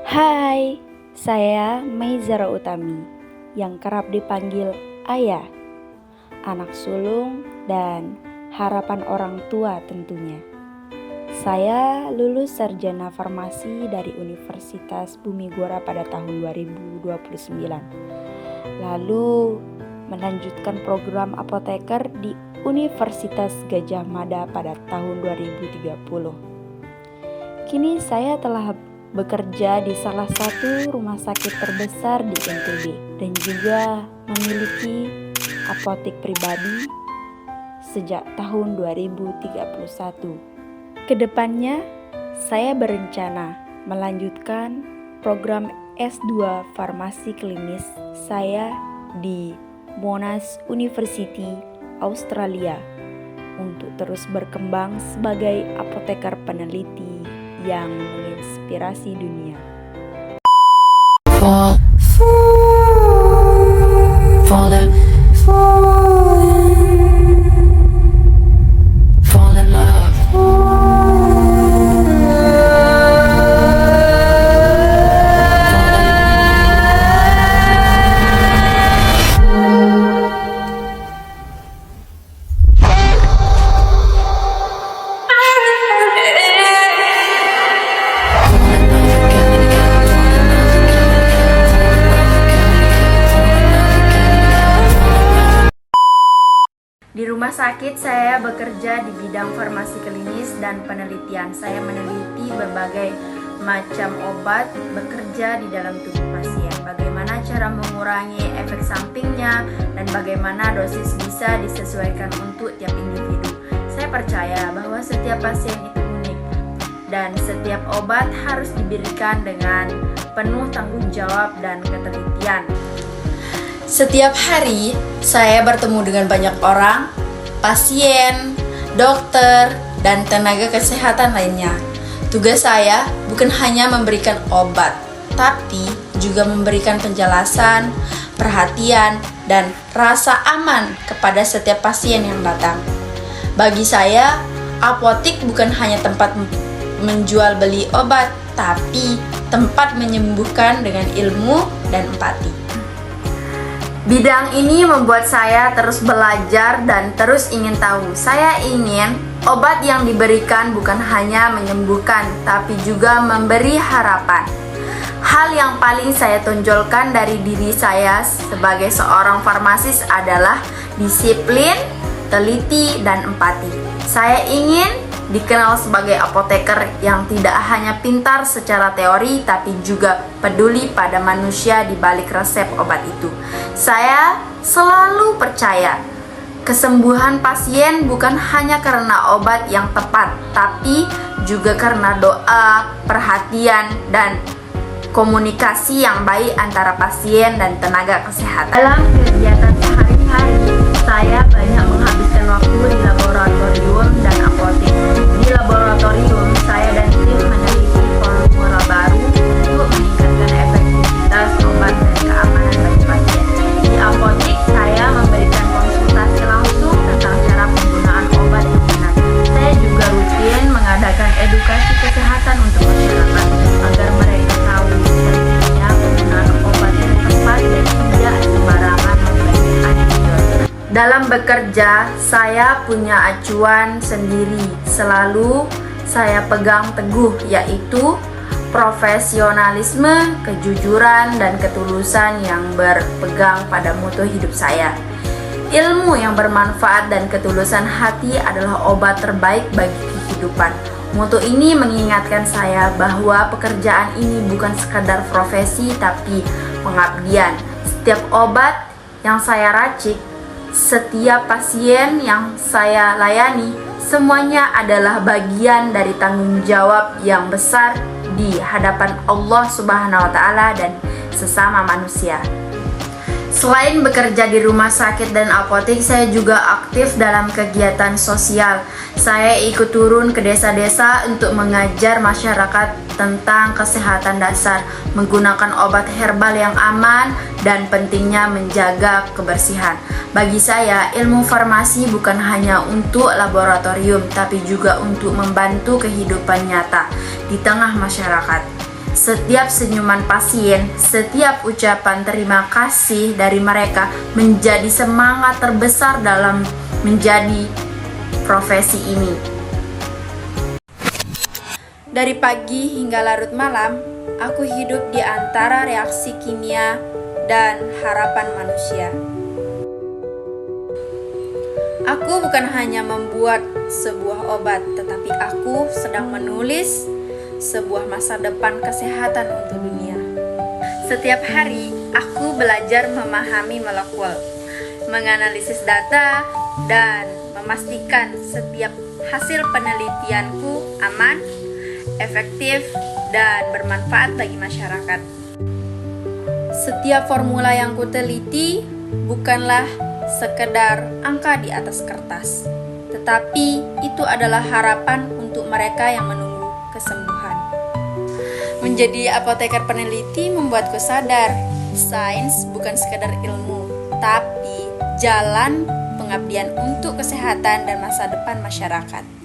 Hai, saya Maizara Utami yang kerap dipanggil Ayah, anak sulung dan harapan orang tua tentunya. Saya lulus sarjana farmasi dari Universitas Bumi Gora pada tahun 2029. Lalu melanjutkan program apoteker di Universitas Gadjah Mada pada tahun 2030. Kini saya telah bekerja di salah satu rumah sakit terbesar di NTB dan juga memiliki apotek pribadi sejak tahun 2031. Kedepannya, saya berencana melanjutkan program S2 Farmasi Klinis saya di Monash University, Australia untuk terus berkembang sebagai apoteker peneliti yang menginspirasi dunia. Di rumah sakit saya bekerja di bidang farmasi klinis dan penelitian. Saya meneliti berbagai macam obat bekerja di dalam tubuh pasien. Bagaimana cara mengurangi efek sampingnya dan bagaimana dosis bisa disesuaikan untuk tiap individu. Saya percaya bahwa setiap pasien itu unik dan setiap obat harus diberikan dengan penuh tanggung jawab dan ketelitian. Setiap hari, saya bertemu dengan banyak orang, pasien, dokter, dan tenaga kesehatan lainnya. Tugas saya bukan hanya memberikan obat, tapi juga memberikan penjelasan, perhatian, dan rasa aman kepada setiap pasien yang datang. Bagi saya, apotik bukan hanya tempat menjual beli obat, tapi tempat menyembuhkan dengan ilmu dan empati. Bidang ini membuat saya terus belajar dan terus ingin tahu. Saya ingin obat yang diberikan bukan hanya menyembuhkan, tapi juga memberi harapan. Hal yang paling saya tonjolkan dari diri saya sebagai seorang farmasis adalah disiplin, teliti, dan empati. Saya ingin dikenal sebagai apoteker yang tidak hanya pintar secara teori tapi juga peduli pada manusia di balik resep obat itu. Saya selalu percaya kesembuhan pasien bukan hanya karena obat yang tepat, tapi juga karena doa, perhatian, dan komunikasi yang baik antara pasien dan tenaga kesehatan. Dalam kegiatan sehari-hari, saya banyak menghabiskan waktu di laboratorium dan apotek. Di laboratorium, saya dan tim meneliti formula baru untuk meningkatkan efektivitas obat dan keamanan bagi pasien. Di apotek, saya memberikan konsultasi langsung tentang cara penggunaan obat yang benar. Saya juga rutin mengadakan edukasi kesehatan untuk masyarakat agar mereka tahu pentingnya penggunaan obat yang tepat dan tidak sembarangan memberi antibiotik. Dalam bekerja, saya punya acuan sendiri. Selalu saya pegang teguh, yaitu profesionalisme, kejujuran, dan ketulusan yang berpegang pada mutu hidup saya. Ilmu yang bermanfaat dan ketulusan hati adalah obat terbaik bagi kehidupan. Mutu ini mengingatkan saya bahwa pekerjaan ini bukan sekadar profesi tapi pengabdian. Setiap obat yang saya racik, setiap pasien yang saya layani, semuanya adalah bagian dari tanggung jawab yang besar di hadapan Allah Subhanahu wa Ta'ala dan sesama manusia. Selain bekerja di rumah sakit dan apotek, saya juga aktif dalam kegiatan sosial. Saya ikut turun ke desa-desa untuk mengajar masyarakat tentang kesehatan dasar, menggunakan obat herbal yang aman, dan pentingnya menjaga kebersihan. Bagi saya, ilmu farmasi bukan hanya untuk laboratorium, tapi juga untuk membantu kehidupan nyata di tengah masyarakat. Setiap senyuman pasien, setiap ucapan terima kasih dari mereka menjadi semangat terbesar dalam menjadi profesi ini. Dari pagi hingga larut malam, aku hidup di antara reaksi kimia dan harapan manusia. Aku bukan hanya membuat sebuah obat, tetapi aku sedang menulis sebuah masa depan kesehatan untuk dunia. Setiap hari, aku belajar memahami molekul, menganalisis data, dan memastikan setiap hasil penelitianku aman, efektif, dan bermanfaat bagi masyarakat. Setiap formula yang kuteliti bukanlah sekedar angka di atas kertas, tetapi itu adalah harapan untuk mereka yang menunggu kesembuhan. Menjadi apoteker peneliti membuatku sadar, sains bukan sekedar ilmu, tapi jalan pengabdian untuk kesehatan dan masa depan masyarakat.